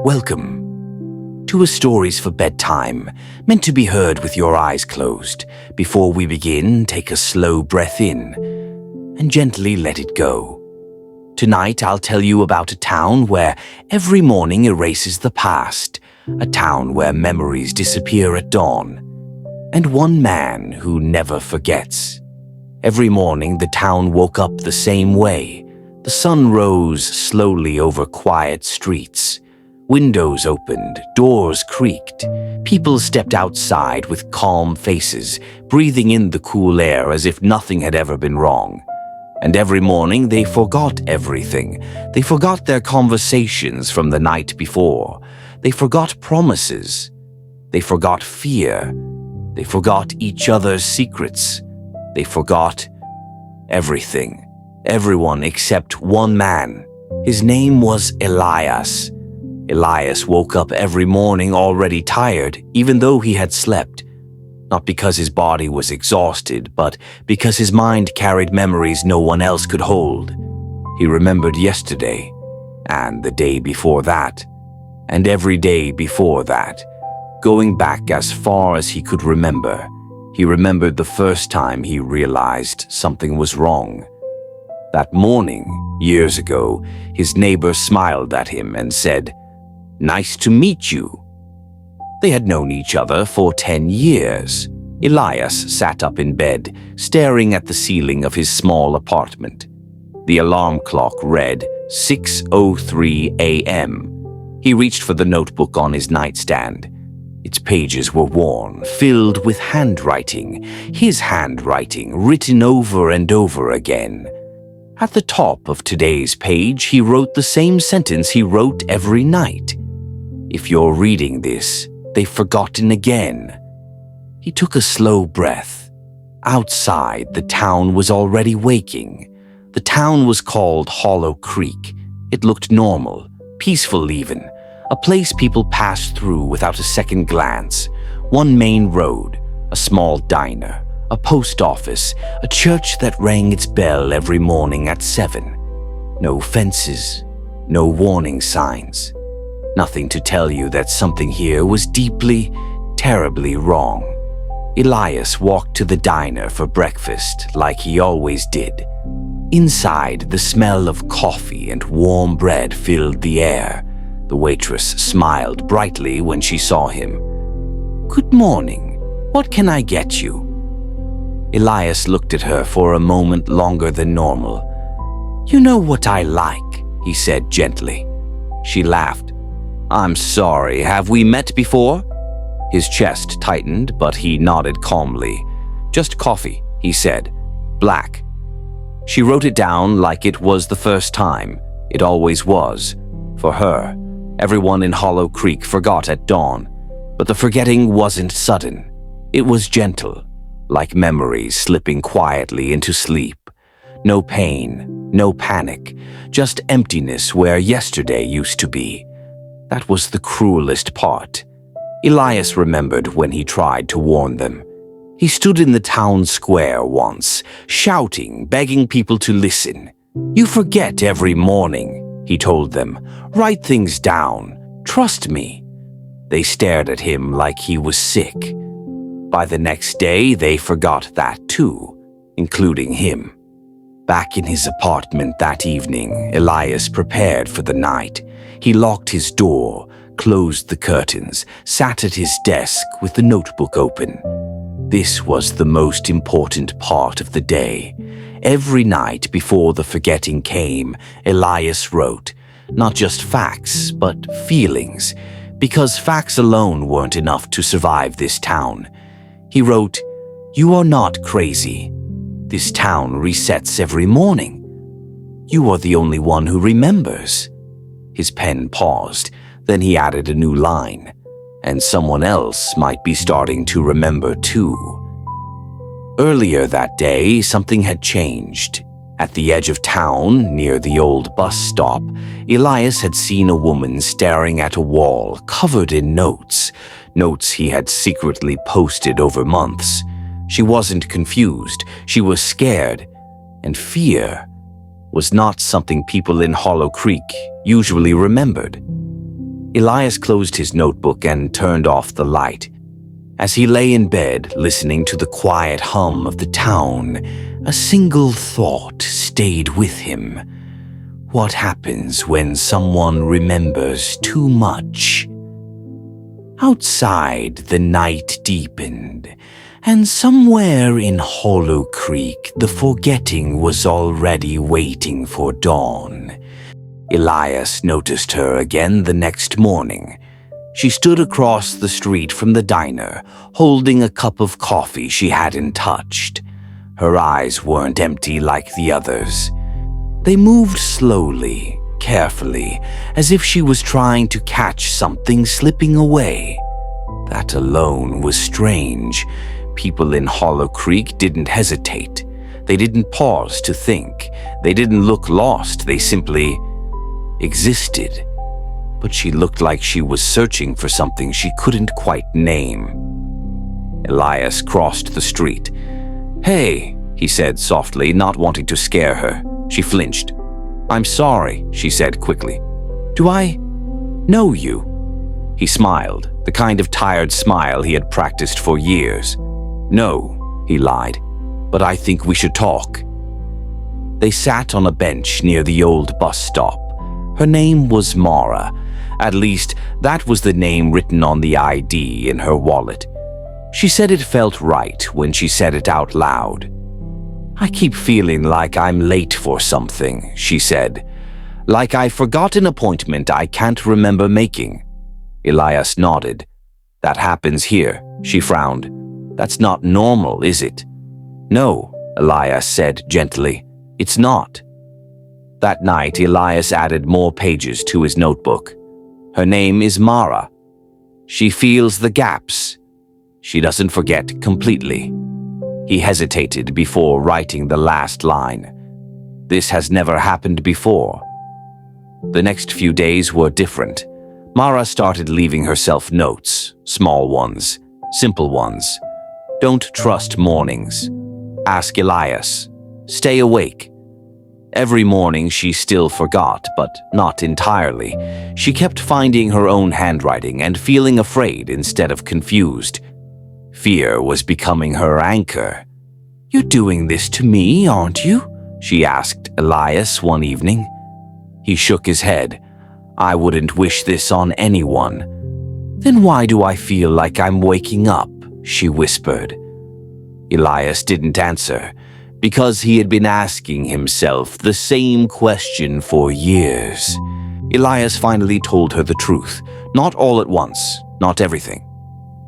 Welcome to a Stories for Bedtime, meant to be heard with your eyes closed. Before we begin, take a slow breath in and gently let it go. Tonight, I'll tell you about a town where every morning erases the past, a town where memories disappear at dawn, and one man who never forgets. Every morning, the town woke up the same way. The sun rose slowly over quiet streets. Windows opened, doors creaked. People stepped outside with calm faces, breathing in the cool air as if nothing had ever been wrong. And every morning they forgot everything. They forgot their conversations from the night before. They forgot promises. They forgot fear. They forgot each other's secrets. They forgot everything. Everyone except one man. His name was Elias. Elias woke up every morning already tired, even though he had slept. Not because his body was exhausted, but because his mind carried memories no one else could hold. He remembered yesterday, and the day before that, and every day before that. Going back as far as he could remember, he remembered the first time he realized something was wrong. That morning, years ago, his neighbor smiled at him and said, "Nice to meet you." They had known each other for 10 years. Elias sat up in bed, staring at the ceiling of his small apartment. The alarm clock read 6:03 a.m. He reached for the notebook on his nightstand. Its pages were worn, filled with handwriting, his handwriting written over and over again. At the top of today's page, he wrote the same sentence he wrote every night. "If you're reading this, they've forgotten again." He took a slow breath. Outside, the town was already waking. The town was called Hollow Creek. It looked normal, peaceful even, a place people passed through without a second glance. One main road, a small diner, a post office, a church that rang its bell every morning at 7. No fences, no warning signs. Nothing to tell you that something here was deeply, terribly wrong. Elias walked to the diner for breakfast like he always did. Inside, the smell of coffee and warm bread filled the air. The waitress smiled brightly when she saw him. "Good morning. What can I get you?" Elias looked at her for a moment longer than normal. "You know what I like," he said gently. She laughed. "I'm sorry, have we met before?" His chest tightened, but he nodded calmly. "Just coffee," he said. "Black." She wrote it down like it was the first time. It always was. For her, everyone in Hollow Creek forgot at dawn. But the forgetting wasn't sudden. It was gentle, like memories slipping quietly into sleep. No pain, no panic, just emptiness where yesterday used to be. That was the cruelest part. Elias remembered when he tried to warn them. He stood in the town square once, shouting, begging people to listen. "You forget every morning," he told them. "Write things down. Trust me." They stared at him like he was sick. By the next day, they forgot that too, including him. Back in his apartment that evening, Elias prepared for the night. He locked his door, closed the curtains, sat at his desk with the notebook open. This was the most important part of the day. Every night before the forgetting came, Elias wrote, not just facts, but feelings, because facts alone weren't enough to survive this town. He wrote, "You are not crazy. This town resets every morning. You are the only one who remembers." His pen paused, then he added a new line, "And someone else might be starting to remember too." Earlier that day, something had changed. At the edge of town, near the old bus stop, Elias had seen a woman staring at a wall covered in notes he had secretly posted over months. She wasn't confused, she was scared, and fear was not something people in Hollow Creek usually remembered. Elias closed his notebook and turned off the light. As he lay in bed, listening to the quiet hum of the town, a single thought stayed with him. What happens when someone remembers too much? Outside, the night deepened, and somewhere in Hollow Creek, the forgetting was already waiting for dawn. Elias noticed her again the next morning. She stood across the street from the diner, holding a cup of coffee she hadn't touched. Her eyes weren't empty like the others. They moved slowly, carefully, as if she was trying to catch something slipping away. That alone was strange. People in Hollow Creek didn't hesitate. They didn't pause to think. They didn't look lost. They simply existed. But she looked like she was searching for something she couldn't quite name. Elias crossed the street. "Hey," he said softly, not wanting to scare her. She flinched. "I'm sorry," she said quickly. "Do I know you?" He smiled, the kind of tired smile he had practiced for years. "No," he lied, "but I think we should talk." They sat on a bench near the old bus stop. Her name was Mara. At least, that was the name written on the ID in her wallet. She said it felt right when she said it out loud. "I keep feeling like I'm late for something," she said. "Like I forgot an appointment I can't remember making." Elias nodded. "That happens here," she frowned. "That's not normal, is it?" "No," Elias said gently. "It's not." That night, Elias added more pages to his notebook. Her name is Mara. She feels the gaps. She doesn't forget completely. He hesitated before writing the last line. This has never happened before. The next few days were different. Mara started leaving herself notes, small ones, simple ones. "Don't trust mornings. Ask Elias. Stay awake." Every morning she still forgot, but not entirely. She kept finding her own handwriting and feeling afraid instead of confused. Fear was becoming her anchor. "You're doing this to me, aren't you?" she asked Elias one evening. He shook his head. "I wouldn't wish this on anyone." "Then why do I feel like I'm waking up?" she whispered. Elias didn't answer, because he had been asking himself the same question for years. Elias finally told her the truth. Not all at once, not everything.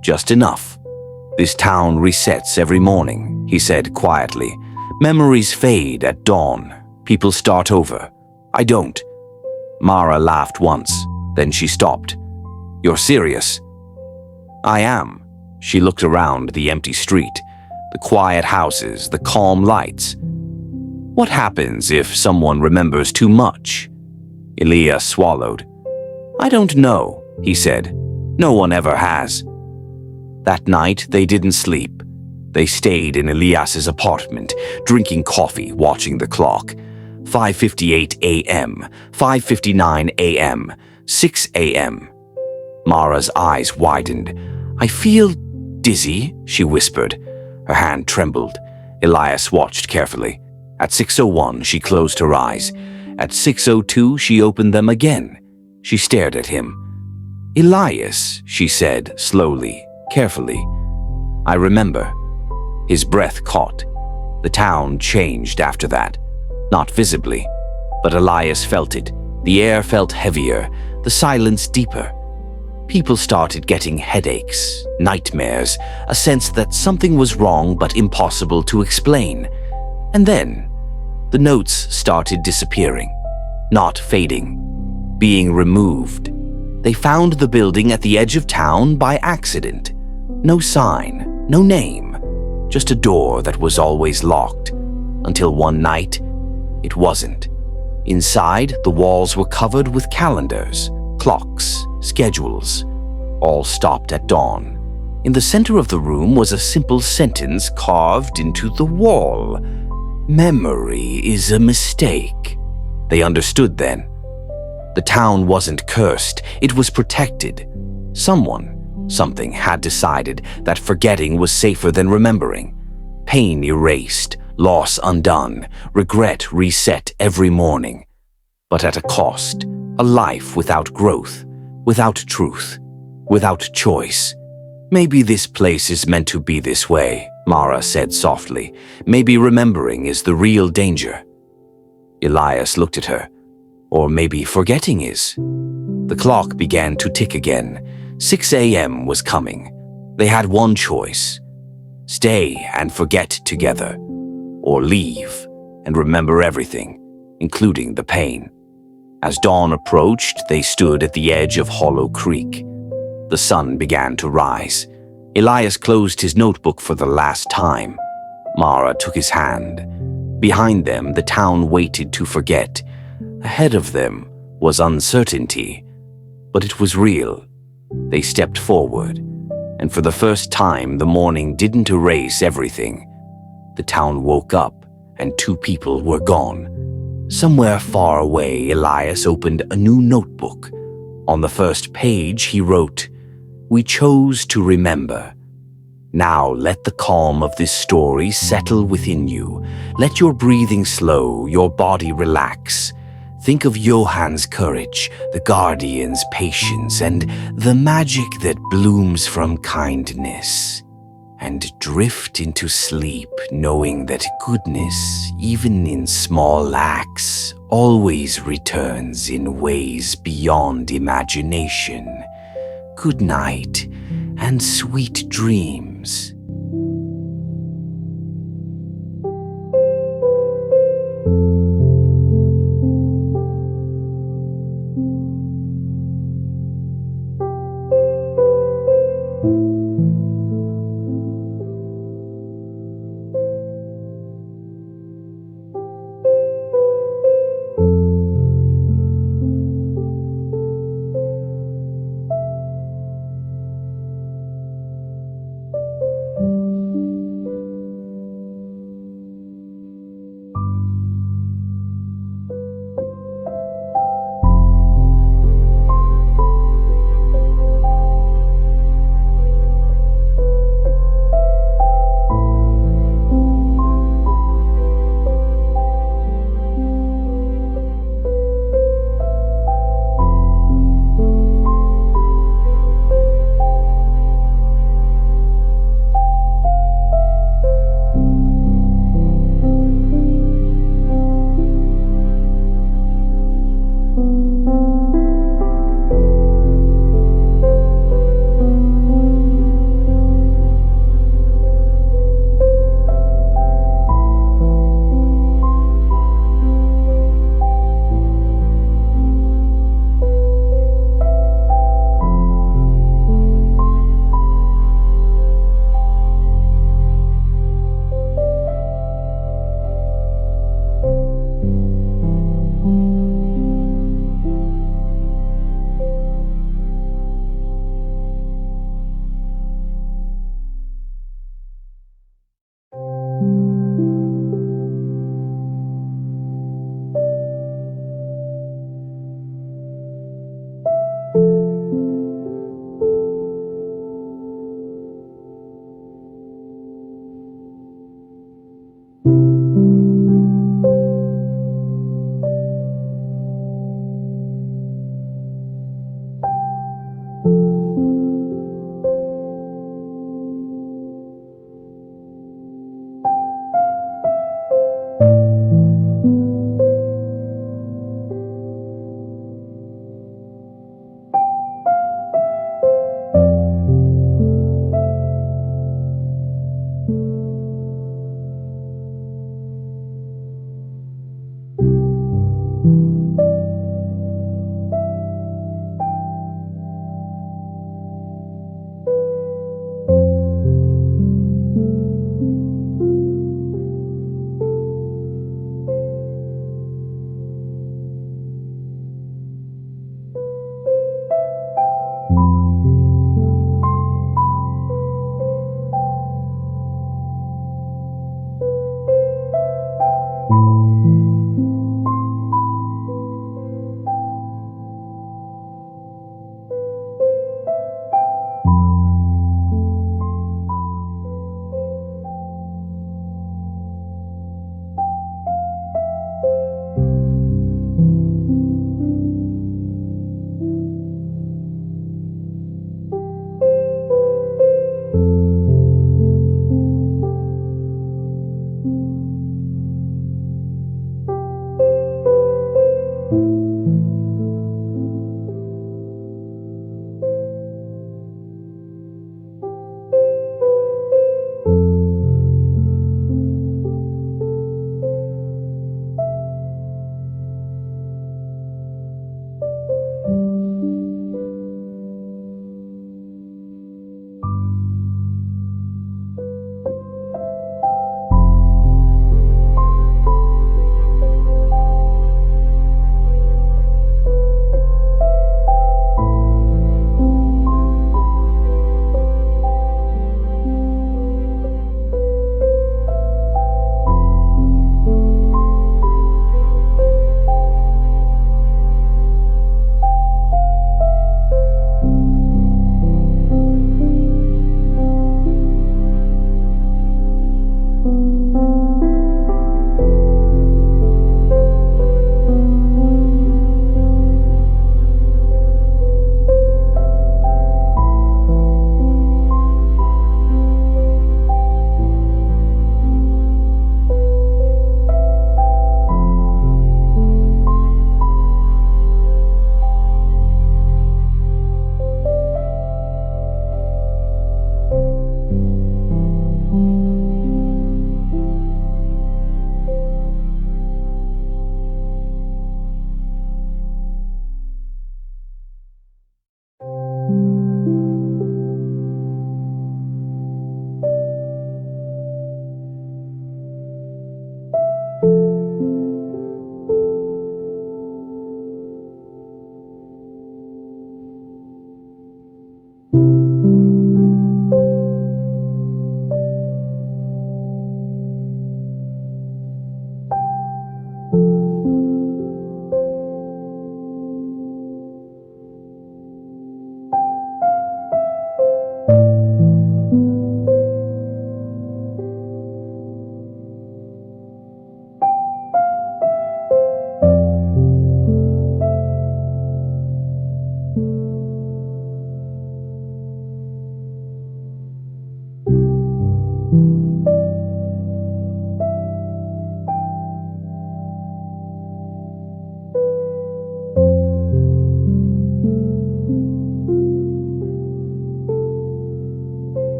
Just enough. "This town resets every morning," he said quietly. "Memories fade at dawn. People start over. I don't." Mara laughed once, then she stopped. "You're serious?" "I am." She looked around the empty street. The quiet houses, the calm lights. "What happens if someone remembers too much?" Elias swallowed. "I don't know," he said. "No one ever has." That night, they didn't sleep. They stayed in Elias's apartment, drinking coffee, watching the clock. 5:58 a.m., 5:59 a.m., 6 a.m. Mara's eyes widened. "I feel dizzy," she whispered. Her hand trembled. Elias watched carefully. At 6:01, she closed her eyes. At 6:02, she opened them again. She stared at him. "Elias," she said, slowly, carefully. "I remember." His breath caught. The town changed after that. Not visibly, but Elias felt it. The air felt heavier, the silence deeper. People started getting headaches, nightmares, a sense that something was wrong but impossible to explain. And then, the notes started disappearing, not fading, being removed. They found the building at the edge of town by accident. No sign, no name, just a door that was always locked. Until one night, it wasn't. Inside, the walls were covered with calendars, clocks, schedules, all stopped at dawn. In the center of the room was a simple sentence carved into the wall. "Memory is a mistake." They understood then. The town wasn't cursed, it was protected. Something had decided that forgetting was safer than remembering. Pain erased, loss undone, regret reset every morning. But at a cost, a life without growth, without truth, without choice. Maybe this place is meant to be this way, Mara said softly. Maybe remembering is the real danger. Elias looked at her. Or maybe forgetting is. The clock began to tick again. 6 a.m. was coming. They had one choice. Stay and forget together. Or leave and remember everything, including the pain. As dawn approached, they stood at the edge of Hollow Creek. The sun began to rise. Elias closed his notebook for the last time. Mara took his hand. Behind them, the town waited to forget. Ahead of them was uncertainty, but it was real. They stepped forward, and for the first time, the morning didn't erase everything. The town woke up, and 2 people were gone. Somewhere far away, Elias opened a new notebook. On the first page, he wrote, "We chose to remember. Now let the calm of this story settle within you. Let your breathing slow, your body relax. Think of Johann's courage, the Guardian's patience, and the magic that blooms from kindness. And drift into sleep knowing that goodness, even in small acts, always returns in ways beyond imagination. Good night and sweet dreams."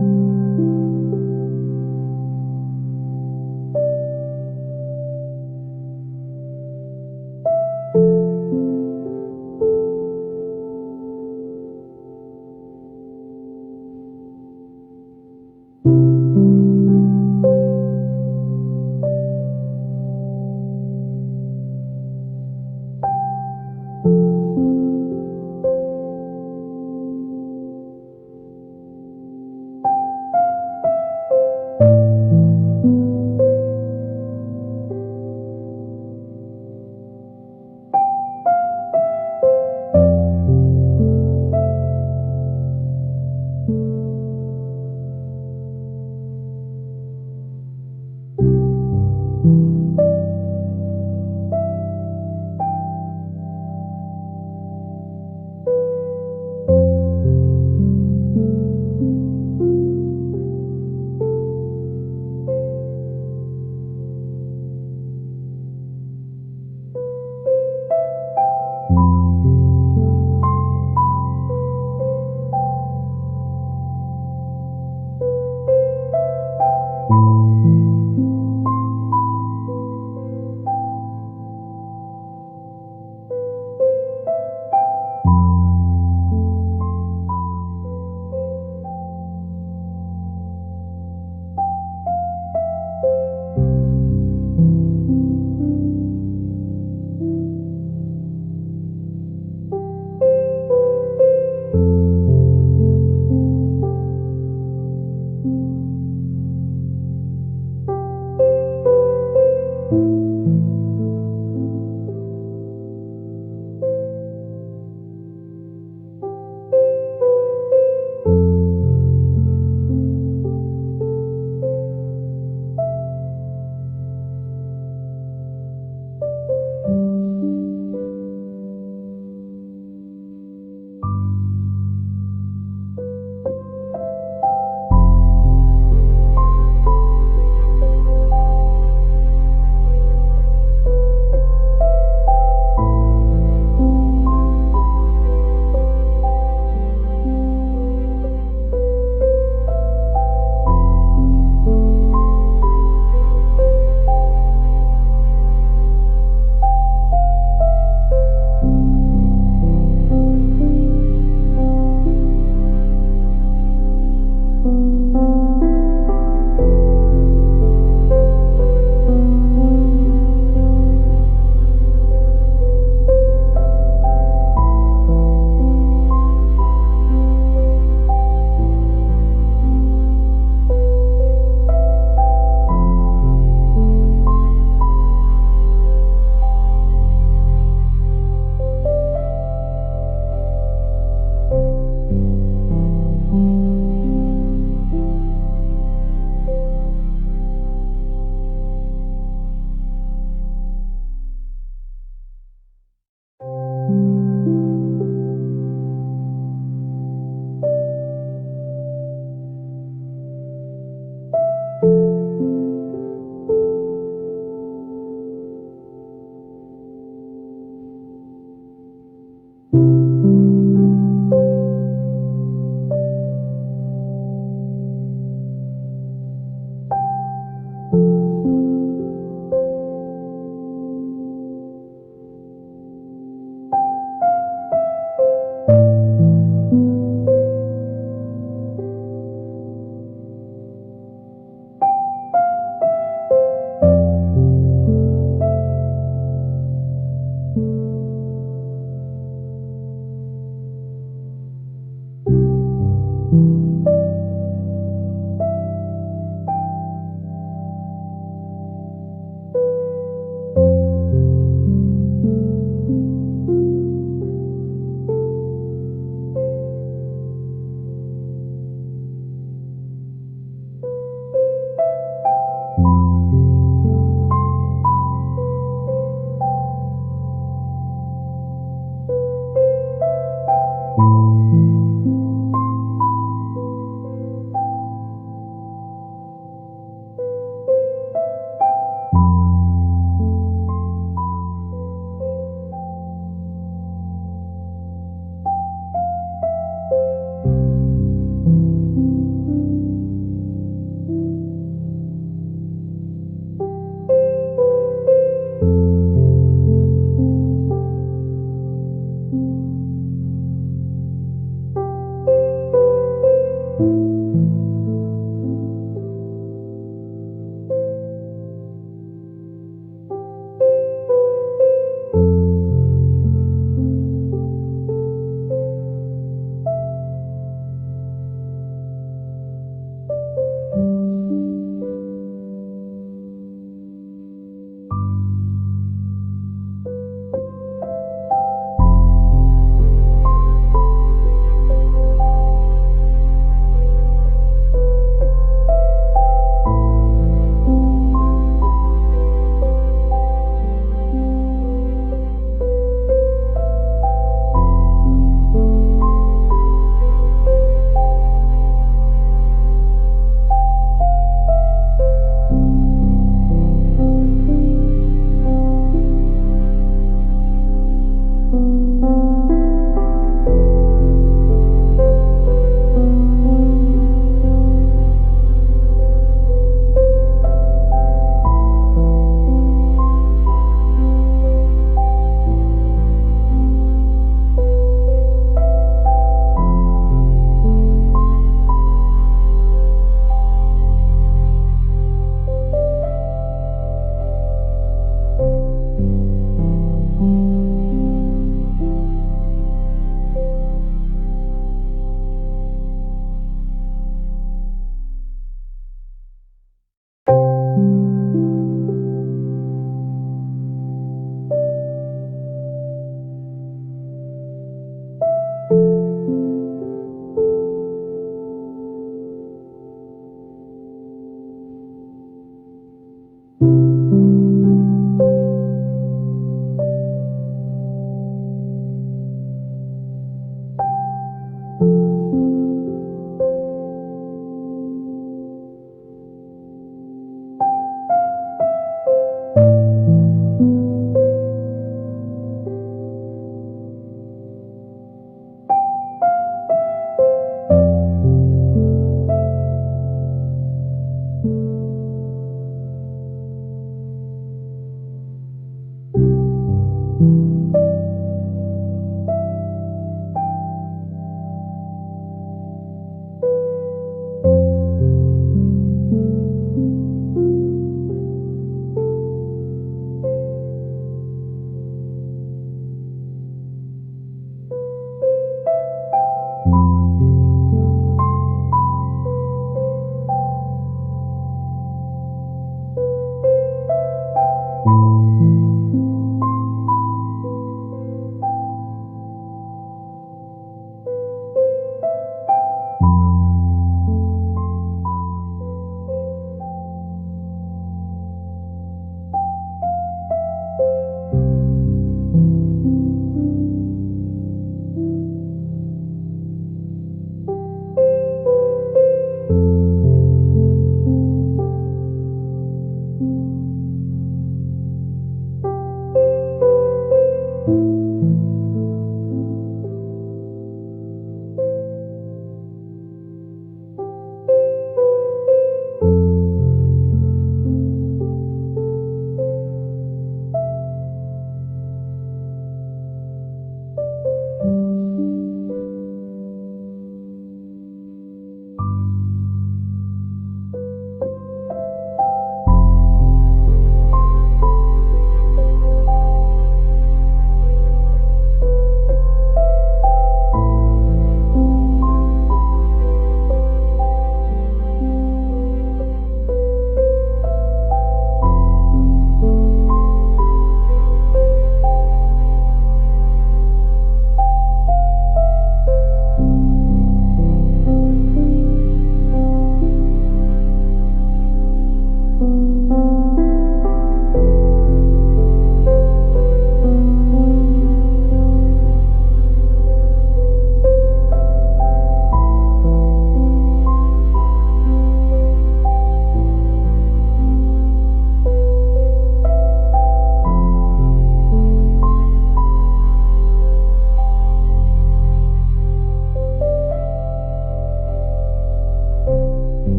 you.